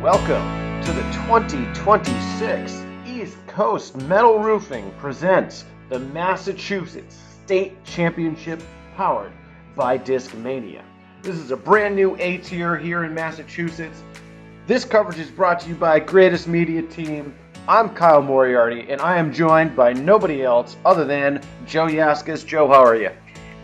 Welcome to the 2026 East Coast Metal Roofing presents the Massachusetts State Championship powered by Discmania. This is a brand new A-tier here in Massachusetts. This coverage is brought to you by Greatest Media Team. I'm Kyle Moriarty, and I am joined by nobody else other than Joe Yaskis. Joe, how are you?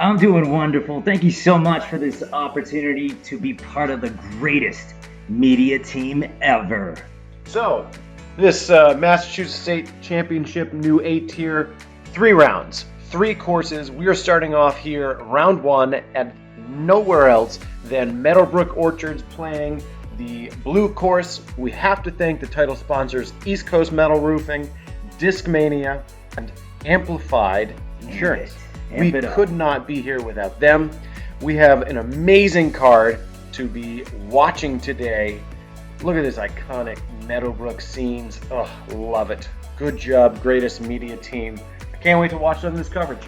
I'm doing wonderful. Thank you so much for this opportunity to be part of the greatest media team ever. So, this Massachusetts State Championship new A-tier, 3 rounds, 3 courses. We are starting off here, round 1, at nowhere else than Meadowbrook Orchards, playing the blue course. We have to thank the title sponsors, East Coast Metal Roofing, Discmania, and Amplified Insurance. We could not be here without them. We have an amazing card to be watching today. Look at this iconic Meadowbrook scenes. Oh, love it. Good job, Greatest Media Team. I can't wait to watch them in this coverage.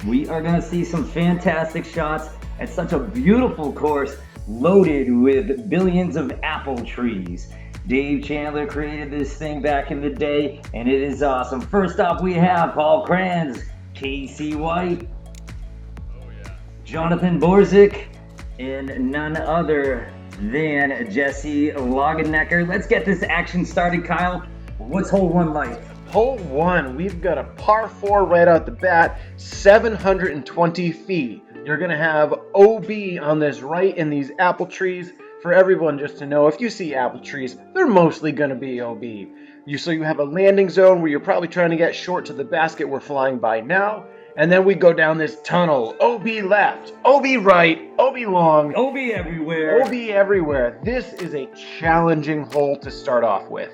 We are going to see some fantastic shots at such a beautiful course loaded with billions of apple trees. Dave Chandler created this thing back in the day, and it is awesome. First up, we have Paul Krans, Casey White, Jonathan Borzick, and none other than Jesse Longenecker. Let's get this action started, Kyle. What's hole 1 like? Hole 1, we've got a par 4 right out the bat, 720 feet. You're going to have OB on this right in these apple trees. For everyone just to know, if you see apple trees, they're mostly going to be OB. So you have a landing zone where you're probably trying to get short to the basket we're flying by now. And then we go down this tunnel. OB left, OB right, OB long. OB everywhere. OB everywhere. This is a challenging hole to start off with.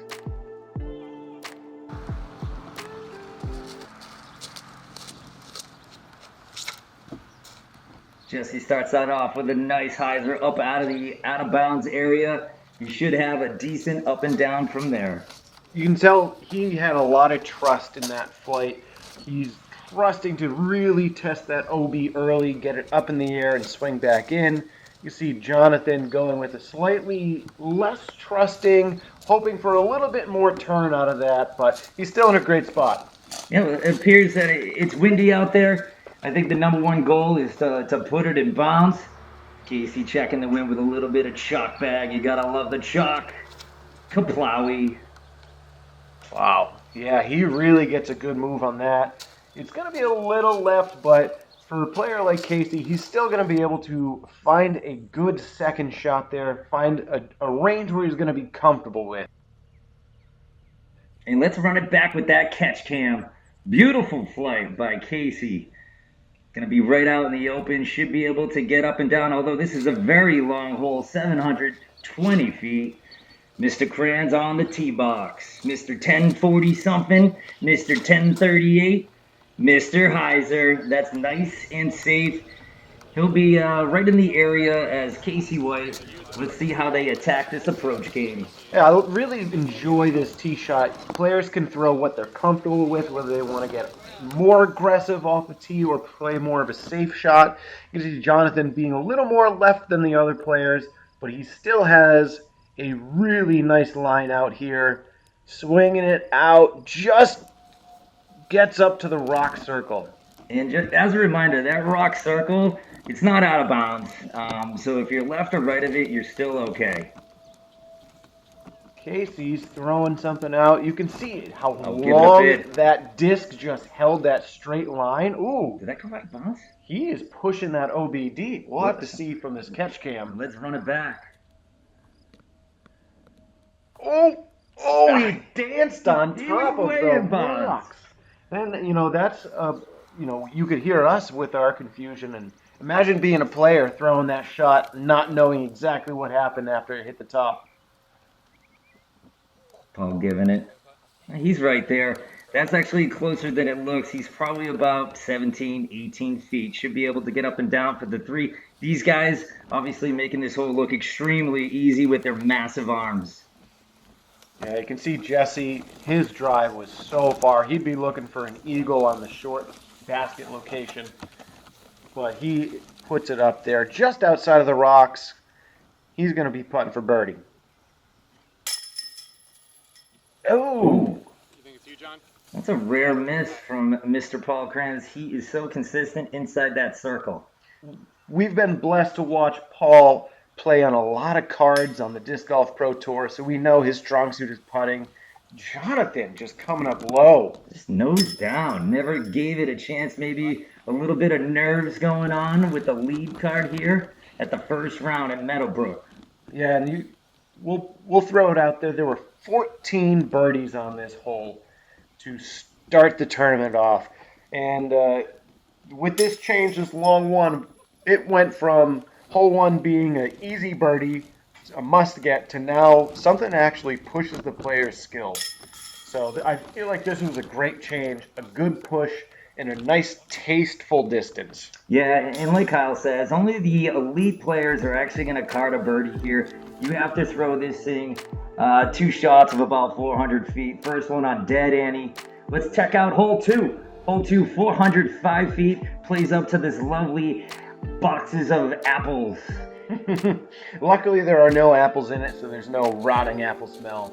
Jesse starts that off with a nice hyzer up out of the out of bounds area. You should have a decent up and down from there. You can tell he had a lot of trust in that flight. He's trusting to really test that OB early, get it up in the air and swing back in. You see Jonathan going with a slightly less trusting, hoping for a little bit more turn out of that, but he's still in a great spot. Yeah, it appears that it's windy out there. I think the number 1 goal is to put it in bounds. Casey checking the wind with a little bit of chalk bag. You gotta love the chalk. Kaplowy. Wow. Yeah, he really gets a good move on that. It's going to be a little left, but for a player like Casey, he's still going to be able to find a good second shot there, find a range where he's going to be comfortable with. And let's run it back with that catch cam. Beautiful flight by Casey. Going to be right out in the open, should be able to get up and down, although this is a very long hole, 720 feet. Mr. Krans on the tee box. Mr. 1040 something, Mr. 1038. Mr. Hyzer, that's nice and safe. He'll be right in the area as Casey White. Let's see how they attack this approach game. Yeah, I really enjoy this tee shot. Players can throw what they're comfortable with, whether they want to get more aggressive off the tee or play more of a safe shot. You can see Jonathan being a little more left than the other players, but he still has a really nice line out here. Swinging it out, just gets up to the rock circle. And just as a reminder, that rock circle, it's not out of bounds. So if you're left or right of it, you're still okay. Casey's throwing something out. You can see how long that disc just held that straight line. Ooh. Did that come back bounce? He is pushing that OB deep. We'll have to see from this catch cam. Let's run it back. Oh, he danced on top of the rocks. And, that's, you could hear us with our confusion. And imagine being a player throwing that shot, not knowing exactly what happened after it hit the top. Paul giving it. He's right there. That's actually closer than it looks. He's probably about 17, 18 feet. Should be able to get up and down for the 3. These guys obviously making this hole look extremely easy with their massive arms. Yeah, you can see Jesse, his drive was so far. He'd be looking for an eagle on the short basket location. But he puts it up there just outside of the rocks. He's going to be putting for birdie. Oh! You think it's you, John? That's a rare miss from Mr. Paul Krans. He is so consistent inside that circle. We've been blessed to watch Paul play on a lot of cards on the Disc Golf Pro Tour, so we know his strong suit is putting. Jonathan just coming up low. Just nose down. Never gave it a chance. Maybe a little bit of nerves going on with the lead card here at the first round at Meadowbrook. Yeah, and we'll throw it out there. There were 14 birdies on this hole to start the tournament off. And with this change, this long one, it went from hole one being an easy birdie, a must-get, to now something that actually pushes the player's skill. So I feel like this was a great change, a good push, and a nice, tasteful distance. Yeah, and like Kyle says, only the elite players are actually going to card a birdie here. You have to throw this thing 2 shots of about 400 feet. First one on dead Annie. Let's check out hole 2. Hole 2, 405 feet, plays up to this lovely boxes of apples. Luckily, there are no apples in it, so there's no rotting apple smell.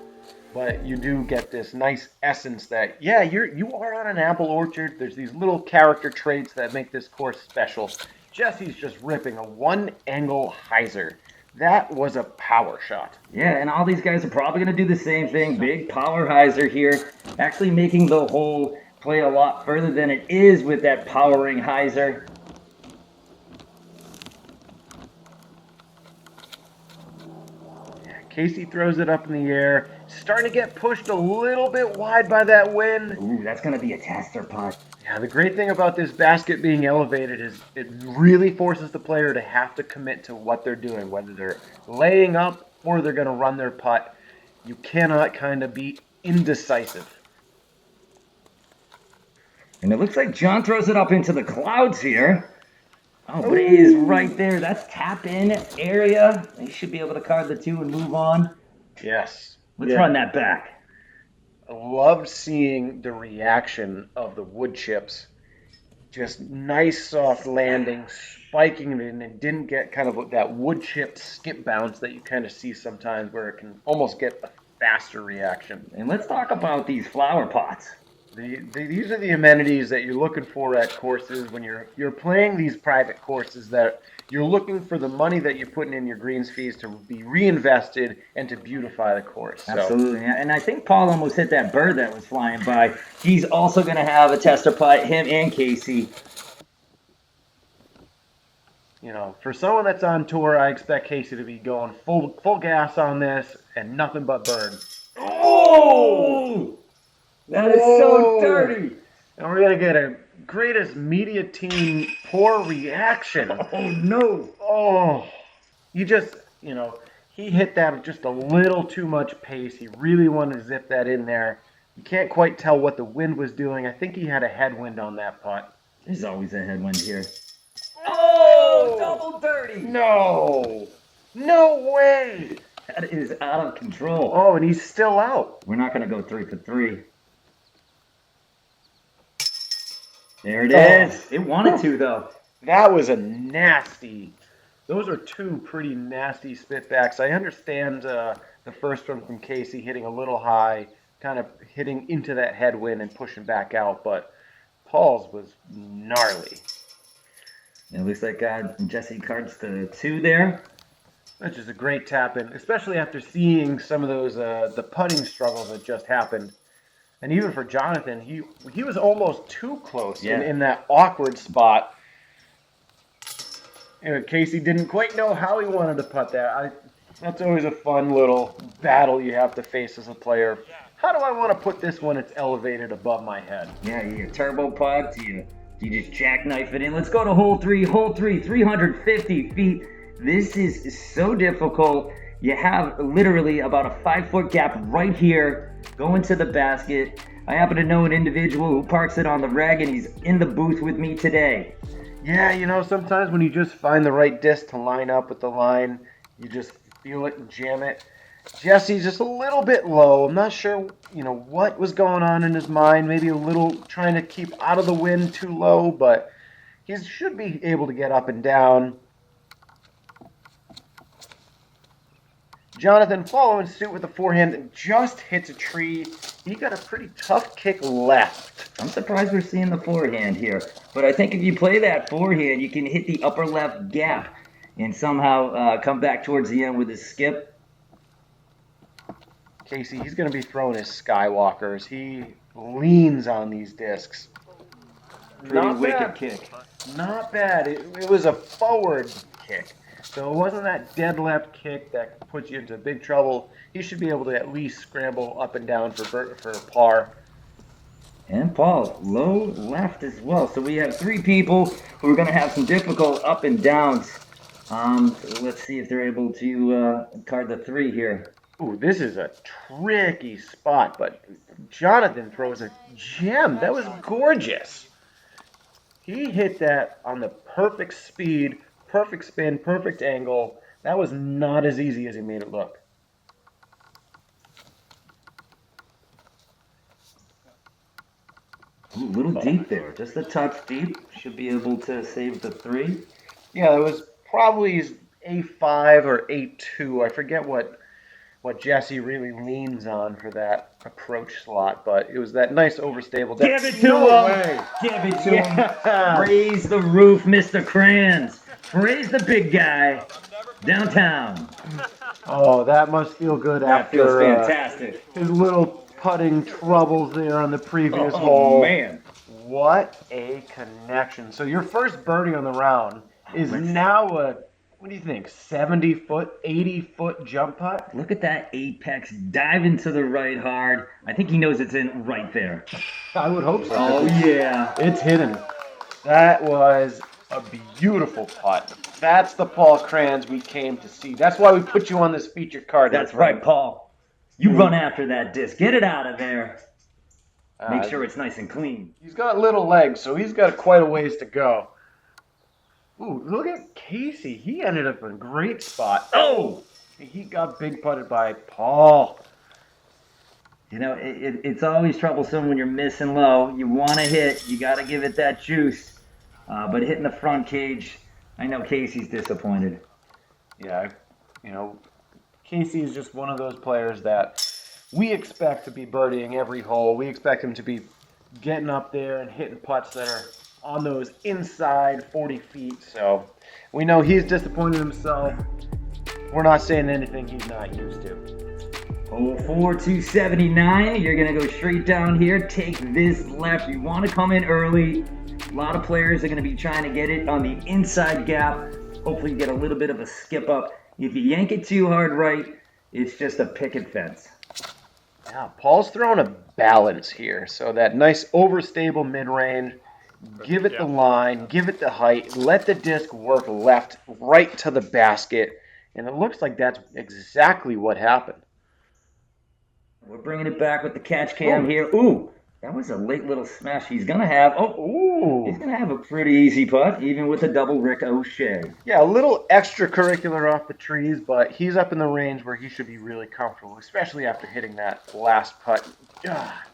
But you do get this nice essence that, yeah, you are on an apple orchard. There's these little character traits that make this course special. Jesse's just ripping a one-angle hyzer. That was a power shot. Yeah, and all these guys are probably going to do the same thing. Big power hyzer here, actually making the hole play a lot further than it is with that powering hyzer. Casey throws it up in the air. Starting to get pushed a little bit wide by that wind. Ooh, that's going to be a tester putt. Yeah, the great thing about this basket being elevated is it really forces the player to have to commit to what they're doing, whether they're laying up or they're going to run their putt. You cannot kind of be indecisive. And it looks like John throws it up into the clouds here. Oh, but it is right there. That's tap in area. He should be able to card the 2 and move on. Yes. Let's run that back. I loved seeing the reaction of the wood chips. Just nice soft landing, spiking it in, and didn't get kind of that wood chip skip bounce that you kind of see sometimes where it can almost get a faster reaction. And let's talk about these flower pots. These are the amenities that you're looking for at courses when you're playing these private courses, that you're looking for the money that you're putting in your greens fees to be reinvested and to beautify the course. Absolutely. And I think Paul almost hit that bird that was flying by. He's also going to have a tester putt, him and Casey. You know, for someone that's on tour, I expect Casey to be going full gas on this and nothing but bird. Oh! That is so dirty. And we're going to get a greatest media team poor reaction. Oh, no. Oh, he just, he hit that with just a little too much pace. He really wanted to zip that in there. You can't quite tell what the wind was doing. I think he had a headwind on that putt. There's always a headwind here. Oh, double dirty. No way. That is out of control. Oh, and he's still out. We're not going to go 3 for 3. There it is. It wanted to, though. That was those are 2 pretty nasty spitbacks. I understand the first one from Casey hitting a little high, kind of hitting into that headwind and pushing back out, but Paul's was gnarly. It looks like Jesse cards the 2 there. That's just a great tap in, especially after seeing some of those the putting struggles that just happened. And even for Jonathan, he was almost too close in that awkward spot. And Casey didn't quite know how he wanted to putt that. That's always a fun little battle you have to face as a player. How do I want to put this when it's elevated above my head? Yeah, you turbo putt, you just jackknife it in. Let's go to hole 3. Hole 3, 350 feet. This is so difficult. You have literally about a 5-foot gap right here going to the basket. I happen to know an individual who parks it on the reg, and he's in the booth with me today. Yeah, sometimes when you just find the right disc to line up with the line, you just feel it and jam it. Jesse's just a little bit low. I'm not sure, what was going on in his mind. Maybe a little trying to keep out of the wind too low, but he should be able to get up and down. Jonathan following suit with a forehand that just hits a tree. he got a pretty tough kick left. I'm surprised we're seeing the forehand here. But I think if you play that forehand, you can hit the upper left gap and somehow come back towards the end with a skip. Casey, he's going to be throwing his Skywalkers. He leans on these discs. Pretty wicked kick. Not bad. It was a forward kick. So it wasn't that dead left kick that puts you into big trouble. He should be able to at least scramble up and down for par. And Paul, low left as well. So we have three people who are going to have some difficult up and downs. Let's see if they're able to card the three here. Ooh, this is a tricky spot, but Jonathan throws a gem. That was gorgeous. He hit that on the perfect speed, perfect spin, perfect angle. That was not as easy as he made it look. Ooh, a little deep there, just a touch deep. Should be able to save the three. Yeah, it was probably A5 or A2. I forget what Jesse really leans on for that approach slot, but it was that nice overstable. Give it to him! Give it to him! Raise the roof, Mr. Krans. Raise the big guy downtown. Oh, that must feel good That after feels fantastic. his little putting troubles there on the previous hole. Oh, man. What a connection. So your first birdie on the round is now a, what do you think, 70-foot, 80-foot jump putt? Look at that apex diving to the right hard. I think he knows it's in right there. I would hope so. Oh, yeah. It's hidden. That was a beautiful putt. That's the Paul Krans we came to see. That's why we put you on this featured card. That's right, Paul. You run after that disc. Get it out of there. Make sure it's nice and clean. He's got little legs, so he's got quite a ways to go. Ooh, look at Casey. He ended up in a great spot. Oh! He got big putted by Paul. You know, it's always troublesome when you're missing low. You want to hit. You got to give it that juice. But hitting the front cage, I know Casey's disappointed. Yeah, you know, Casey is just one of those players that we expect to be birdieing every hole. We expect him to be getting up there and hitting putts that are on those inside 40 feet. So we know he's disappointed himself. We're not saying anything he's not used to. Oh, 4-279. You're going to go straight down here. Take this left. You want to come in early. A lot of players are going to be trying to get it on the inside gap. Hopefully you get a little bit of a skip up. If you yank it too hard right, it's just a picket fence. Yeah, Paul's throwing a balance here. So that nice overstable mid-range. Give it the line, give it the height, let the disc work left right to the basket. And it looks like that's exactly what happened. We're bringing it back with the catch cam here. Ooh, that was a late little smash. He's going to have, he's going to have a pretty easy putt, even with a double Rick O'Shea. Yeah, a little extracurricular off the trees, but he's up in the range where he should be really comfortable, especially after hitting that last putt.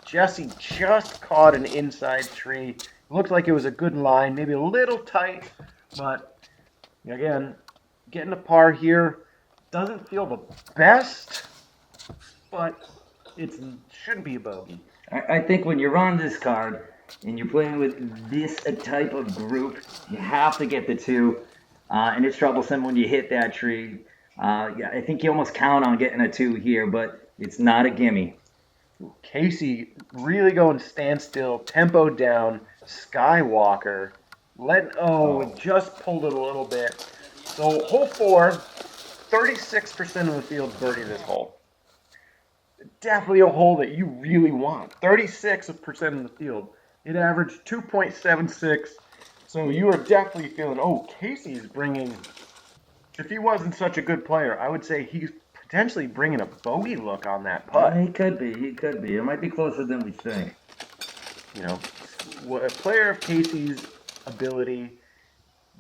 Jesse just caught an inside tree. Looked like it was a good line, maybe a little tight, but again, getting a par here doesn't feel the best, but it shouldn't be a bogey. I think when you're on this card and you're playing with this type of group, you have to get the two, and it's troublesome when you hit that tree. Yeah, I think you almost count on getting a two here, but it's not a gimme. Casey really going standstill, tempo down, Skywalker, just pulled it a little bit. So hole 4, 36% of the field birdie this hole. Definitely a hole that you really want. 36% of the field. It averaged 2.76. So you are definitely feeling, Casey's bringing, if he wasn't such a good player, I would say he's potentially bringing a bogey look on that putt. Yeah, he could be. It might be closer than we think. You know, a player of Casey's ability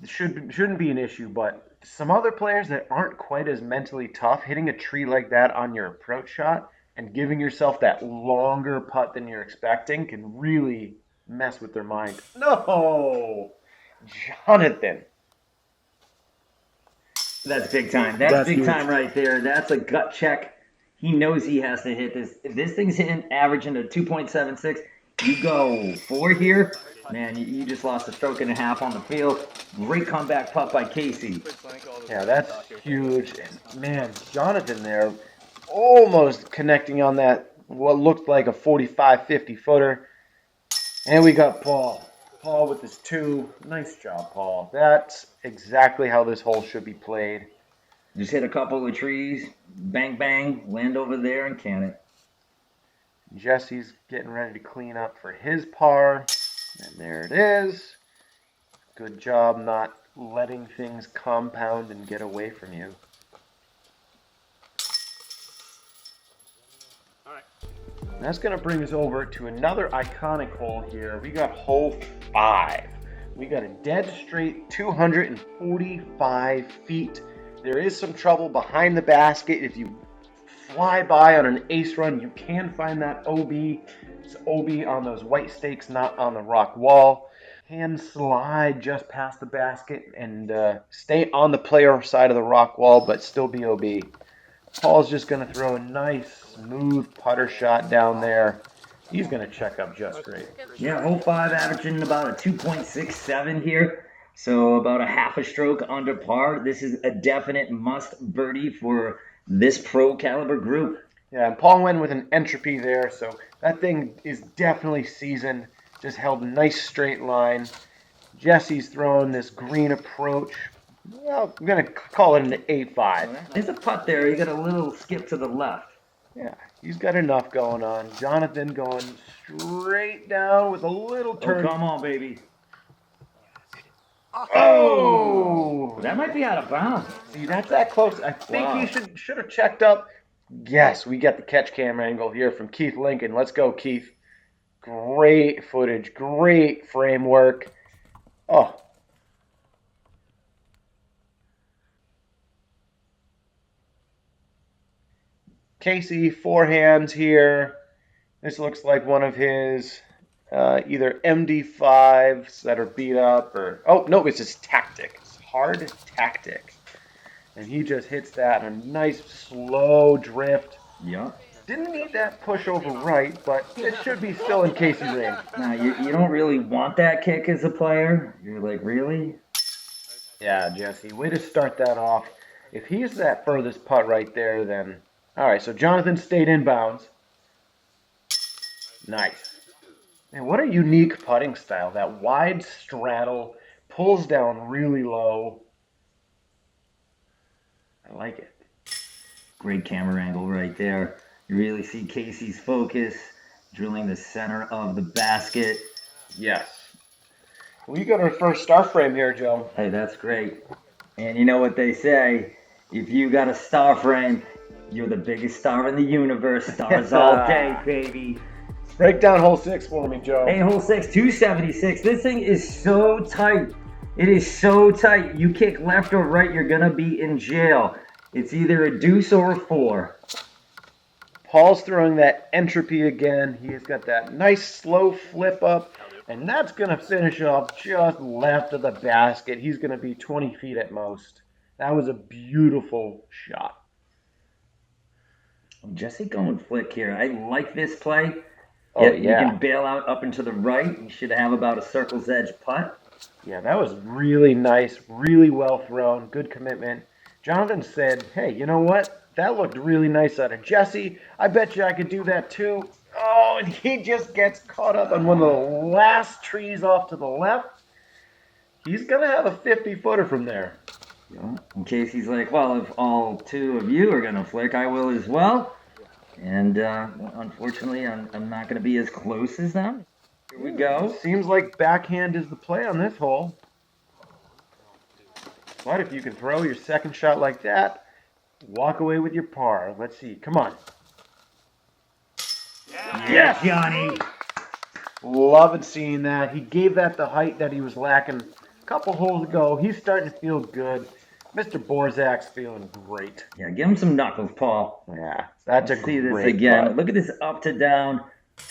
shouldn't be an issue, but some other players that aren't quite as mentally tough, hitting a tree like that on your approach shot and giving yourself that longer putt than you're expecting can really mess with their mind. No! Jonathan. That's big time. That's big time right there. That's a gut check. He knows he has to hit this. If this thing's hitting averaging a 2.76, you go 4 here, man, you just lost a stroke and a half on the field. Great comeback putt by Casey. Yeah, that's huge. And man, Jonathan there almost connecting on that, what looked like a 45-50 footer. And we got Paul. Paul with his 2. Nice job, Paul. That's exactly how this hole should be played. Just hit a couple of trees, bang, bang, land over there and can it. Jesse's getting ready to clean up for his par. And there it is. Good job not letting things compound and get away from you. That's going to bring us over to another iconic hole here. We got hole 5. We got a dead straight 245 feet. There is some trouble behind the basket. If you fly by on an ace run, you can find that OB. It's OB on those white stakes, not on the rock wall. Can slide just past the basket and stay on the player side of the rock wall, but still be OB. Paul's just going to throw a nice, smooth putter shot down there. He's going to check up just great. Yeah, hole 5 averaging about a 2.67 here. So about a half a stroke under par. This is a definite must birdie for this pro caliber group. Yeah, and Paul went with an entropy there, so that thing is definitely seasoned. Just held a nice straight line. Jesse's throwing this green approach. Well, I'm going to call it an 8-5. There's a putt there. You got a little skip to the left. Yeah, he's got enough going on. Jonathan going straight down with a little turn. Oh, come on, baby. Oh! That might be out of bounds. See, that's that close. I think he should have checked up. Yes, we get the catch cam angle here from Keith Lincoln. Let's go, Keith. Great footage, great framework. Oh. Casey, forehands here. This looks like one of his either MD5s that are beat up or... Oh, no, it's his tactic. It's hard tactic. And he just hits that in a nice slow drift. Yeah. Didn't need that push over right, but it should be still in Casey range. Now, you don't really want that kick as a player. You're like, really? Yeah, Jesse, way to start that off. If he's that furthest putt right there, then... All right, so Jonathan stayed inbounds. Nice. Man, what a unique putting style. That wide straddle, pulls down really low. I like it. Great camera angle right there. You really see Casey's focus, drilling the center of the basket. Yes. We got our first star frame here, Joe. Hey, that's great. And you know what they say, if you got a star frame, you're the biggest star in the universe. Stars all day, baby. Break down hole 6 for me, Joe. Hey, hole 6, 276. This thing is so tight. It is so tight. You kick left or right, you're going to be in jail. It's either a deuce or a 4. Paul's throwing that entropy again. He has got that nice slow flip up, and that's going to finish off just left of the basket. He's going to be 20 feet at most. That was a beautiful shot. Jesse going flick here. I like this play. Oh, yeah. You can bail out up and to the right. You should have about a circle's edge putt. Yeah, that was really nice, really well thrown, good commitment. Jonathan said, hey, you know what? That looked really nice out of Jesse. I bet you I could do that too. Oh, and he just gets caught up on one of the last trees off to the left. He's going to have a 50-footer from there. Yeah. In case he's like, well, if all 2 of you are going to flick, I will as well. And unfortunately, I'm not going to be as close as them. Here we go. Seems like backhand is the play on this hole. But if you can throw your second shot like that, walk away with your par. Let's see. Come on. Yes, Johnny. Loving seeing that. He gave that the height that he was lacking a couple holes ago. He's starting to feel good. Mr. Borzick's feeling great. Yeah, give him some knuckles, Paul. Yeah, that's Let's a see great this again. putt. Look at this up to down,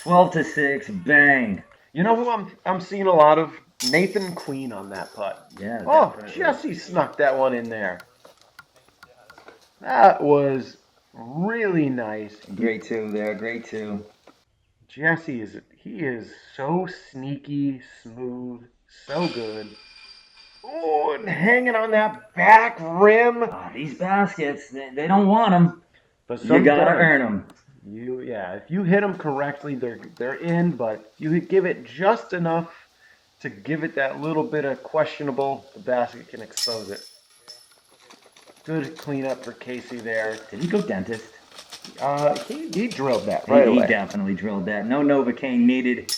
12 to 6, bang. You know who I'm seeing a lot of? Nathan Queen on that putt. Yeah. Oh, definitely. Jesse snuck that one in there. That was Really nice. Great two there, great two. Jesse he is so sneaky, smooth, so good. Oh, and hanging on that back rim. These baskets, they don't want them. But You gotta earn them. If you hit them correctly, they're in. But you give it just enough to give it that little bit of questionable. The basket can expose it. Good cleanup for Casey there. Did he go dentist? He drilled that right away. He definitely drilled that. No Novocaine needed.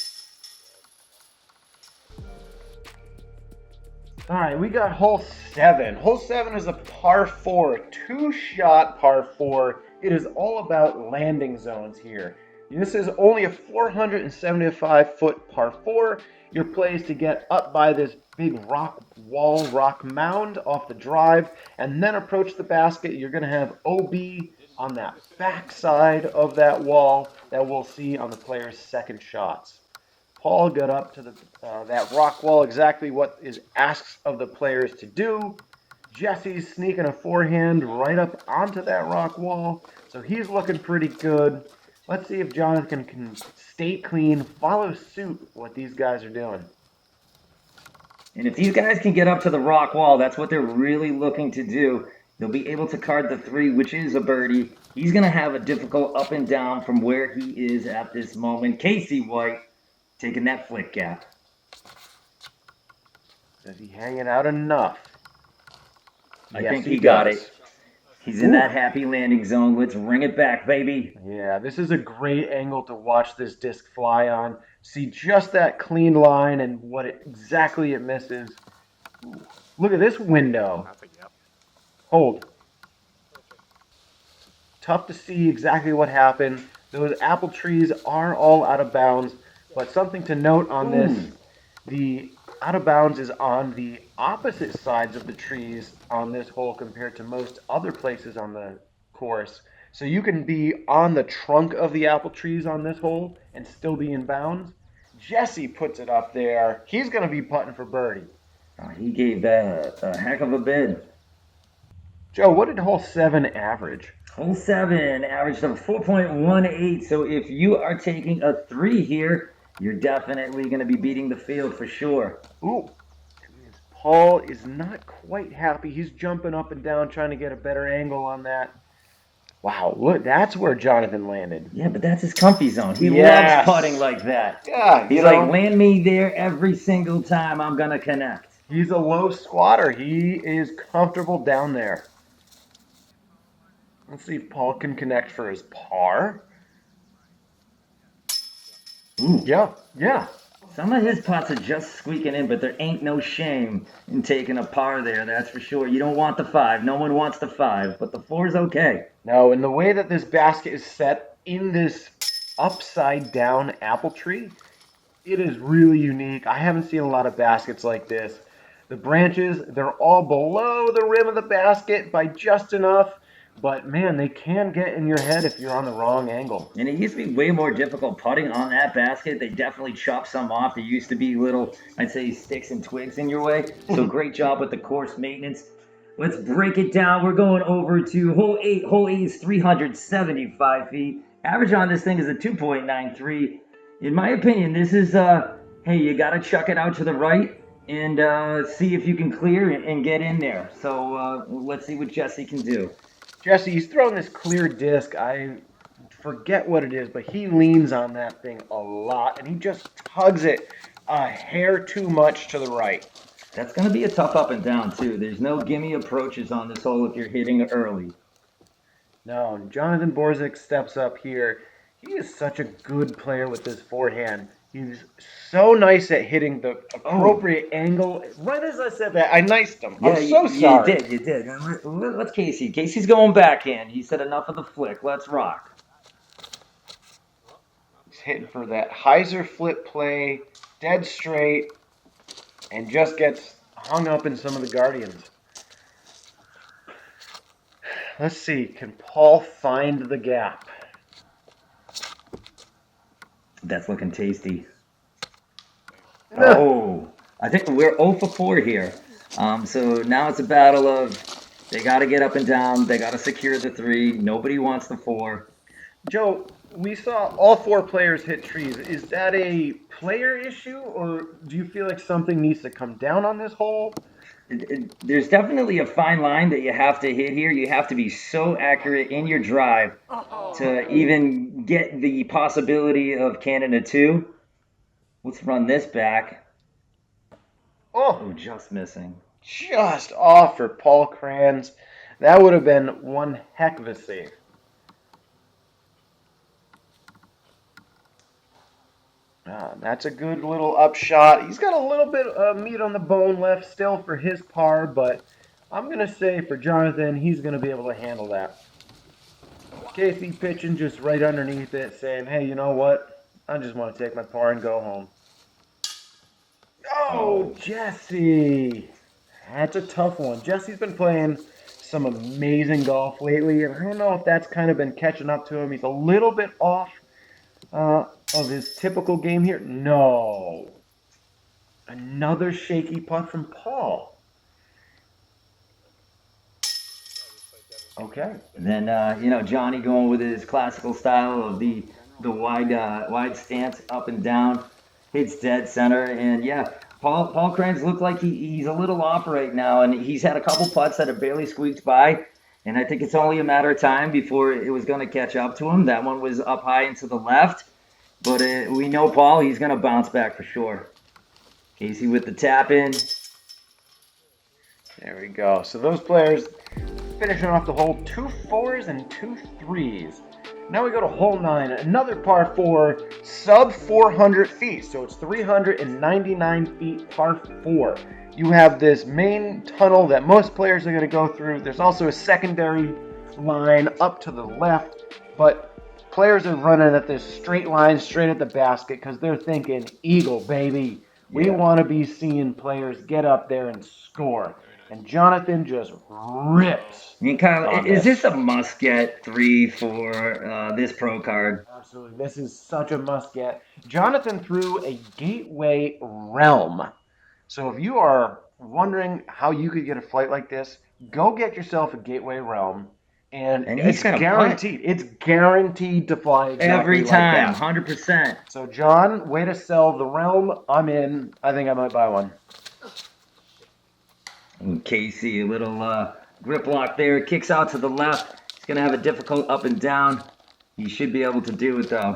All right, we got hole 7. Hole 7 is a par 4, 2-shot par 4. It is all about landing zones here. This is only a 475-foot par 4. Your play is to get up by this big rock wall, rock mound off the drive, and then approach the basket. You're going to have OB on that back side of that wall that we'll see on the player's second shots. Paul got up to that rock wall, exactly what is asked of the players to do. Jesse's sneaking a forehand right up onto that rock wall, so he's looking pretty good. Let's see if Jonathan can stay clean, follow suit what these guys are doing. And if these guys can get up to the rock wall, that's what they're really looking to do. They'll be able to card the 3, which is a birdie. He's going to have a difficult up and down from where he is at this moment. Casey White taking that flick gap. Is he hanging out enough? I think he got it. He's in that happy landing zone. Let's ring it back, baby. Yeah, this is a great angle to watch this disc fly on. See just that clean line and what exactly it misses. Ooh, look at this window. Hold. Tough to see exactly what happened. Those apple trees are all out of bounds. But something to note on this, the out of bounds is on the opposite sides of the trees on this hole compared to most other places on the course. So you can be on the trunk of the apple trees on this hole and still be in bounds. Jesse puts it up there. He's going to be putting for birdie. He gave that a heck of a bid. Joe, what did hole 7 average? Hole 7 averaged of 4.18. So if you are taking a 3 here, you're definitely going to be beating the field for sure. Ooh. Paul is not quite happy. He's jumping up and down trying to get a better angle on that. Wow, look, that's where Jonathan landed. Yeah, but that's his comfy zone. He loves putting like that. Yeah, he's like, land me there every single time I'm going to connect. He's a low squatter. He is comfortable down there. Let's see if Paul can connect for his par. Ooh. Yeah. Some of his putts are just squeaking in, but there ain't no shame in taking a par there, that's for sure. You don't want the 5. No one wants the 5, but the 4's okay. No, and the way that this basket is set in this upside down apple tree, it is really unique. I haven't seen a lot of baskets like this. The branches, they're all below the rim of the basket by just enough. But, man, they can get in your head if you're on the wrong angle. And it used to be way more difficult putting on that basket. They definitely chopped some off. There used to be little, I'd say, sticks and twigs in your way. So great job with the course maintenance. Let's break it down. We're going over to hole 8. Hole 8 is 375 feet. Average on this thing is a 2.93. In my opinion, this is, hey, you got to chuck it out to the right and see if you can clear and get in there. So let's see what Jesse can do. Jesse, he's throwing this clear disc. I forget what it is, but he leans on that thing a lot, and he just tugs it a hair too much to the right. That's going to be a tough up and down, too. There's no gimme approaches on this hole if you're hitting early. No, Jonathan Borzick steps up here. He is such a good player with his forehand. He's so nice at hitting the appropriate angle. Right as I said that, I niced him. Yeah, I'm so sorry. You did. Let's Casey. Casey's going backhand. He said enough of the flick. Let's rock. He's hitting for that hyzer flip play, dead straight, and just gets hung up in some of the Guardians. Let's see. Can Paul find the gap? That's looking tasty. Oh, I think we're 0 for 4 here. So now it's a battle of They got to get up and down. They got to secure the 3. Nobody wants the 4. Joe, we saw all 4 players hit trees. Is that a player issue, or do you feel like something needs to come down on this hole? There's definitely a fine line that you have to hit here. You have to be so accurate in your drive to even get the possibility of cannon a 2. Let's run this back. Oh, just missing. Just off for Paul Krans. That would have been one heck of a save. That's a good little upshot. He's got a little bit of meat on the bone left still for his par, but I'm going to say for Jonathan, he's going to be able to handle that. Casey pitching just right underneath it, saying, hey, you know what? I just want to take my par and go home. Oh, Jesse. That's a tough one. Jesse's been playing some amazing golf lately, and I don't know if that's kind of been catching up to him. He's a little bit off of his typical game here. No. Another shaky putt from Paul. Okay. And then, Johnny going with his classical style of the wide stance up and down. Hits dead center. And, Paul Krans looked like he's a little off right now. And he's had a couple putts that have barely squeaked by. And I think it's only a matter of time before it was going to catch up to him. That one was up high and to the left. But we know Paul, he's going to bounce back for sure. Casey with the tap in. There we go. So those players finishing off the hole, 2 4s and 2 3s. Now we go to hole 9, another par 4, sub 400 feet. So it's 399 feet, par 4. You have this main tunnel that most players are going to go through. There's also a secondary line up to the left, but players are running at this straight line straight at the basket because they're thinking, eagle, baby. We want to be seeing players get up there and score. And Jonathan just rips. I mean, Kyle, is this a must-get 3 for this pro card? Absolutely. This is such a must-get. Jonathan threw a Gateway Realm. So if you are wondering how you could get a flight like this, go get yourself a Gateway Realm. And it's guaranteed. It's guaranteed to fly exactly every time, like that. 100%. So, John, way to sell the Realm. I'm in. I think I might buy one. And Casey, a little grip lock there. Kicks out to the left. He's going to have a difficult up and down. He should be able to do it, though.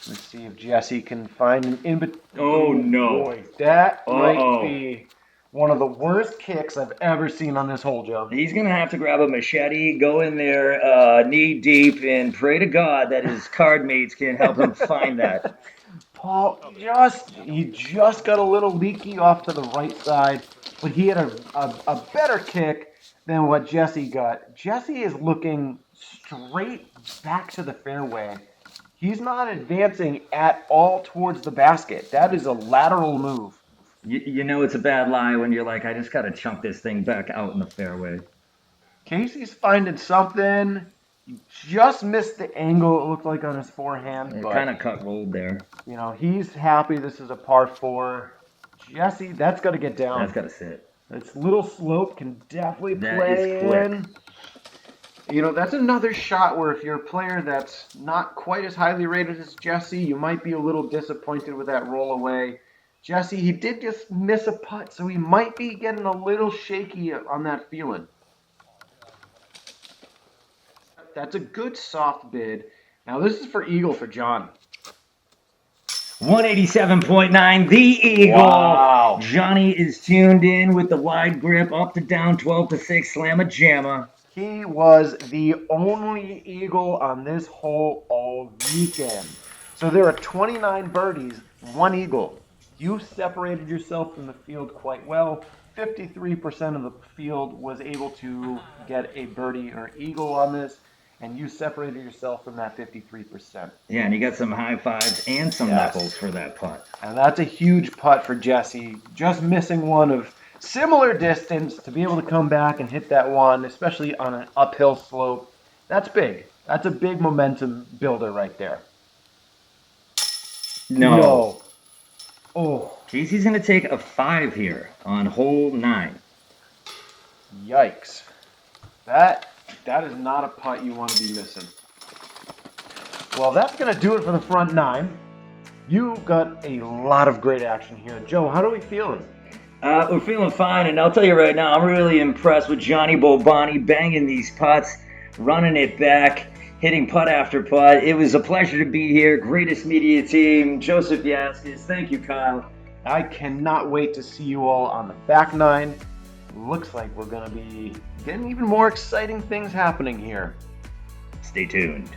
Let's see if Jesse can find an in-between. Oh, no. Boy, that might be one of the worst kicks I've ever seen on this hole, Joe. He's going to have to grab a machete, go in there knee deep, and pray to God that his card mates can help him find that. Paul, he just got a little leaky off to the right side, but he had a better kick than what Jesse got. Jesse is looking straight back to the fairway. He's not advancing at all towards the basket. That is a lateral move. You know it's a bad lie when you're like, I just got to chunk this thing back out in the fairway. Casey's finding something. He just missed the angle, it looked like, on his forehand. It kind of cut rolled there. You know, he's happy this is a par 4. Jesse, that's got to get down. That's got to sit. This little slope can definitely That play is quick. in. You know, that's another shot where if you're a player that's not quite as highly rated as Jesse, you might be a little disappointed with that roll away. Jesse, he did just miss a putt, so he might be getting a little shaky on that feeling. That's a good soft bid. Now this is for Eagle for John. 187.9, the Eagle. Wow. Johnny is tuned in with the wide grip, up to down, 12-6, slamma jamma. He was the only Eagle on this hole all weekend. So there are 29 birdies, 1 Eagle. You separated yourself from the field quite well. 53% of the field was able to get a birdie or eagle on this, and you separated yourself from that 53%. Yeah, and you got some high fives and some knuckles for that putt. And that's a huge putt for Jesse. Just missing one of similar distance to be able to come back and hit that one, especially on an uphill slope. That's big. That's a big momentum builder right there. No. Oh. Casey's going to take a 5 here on hole 9. Yikes. That is not a putt you want to be missing. Well, that's going to do it for the front nine. You got a lot of great action here. Joe, how are we feeling? We're feeling fine, and I'll tell you right now, I'm really impressed with Johnny Bobani banging these putts, running it back, hitting putt after putt. It was a pleasure to be here. Greatest media team, Joseph Yaskis. Thank you, Kyle. I cannot wait to see you all on the back nine. Looks like we're going to be getting even more exciting things happening here. Stay tuned.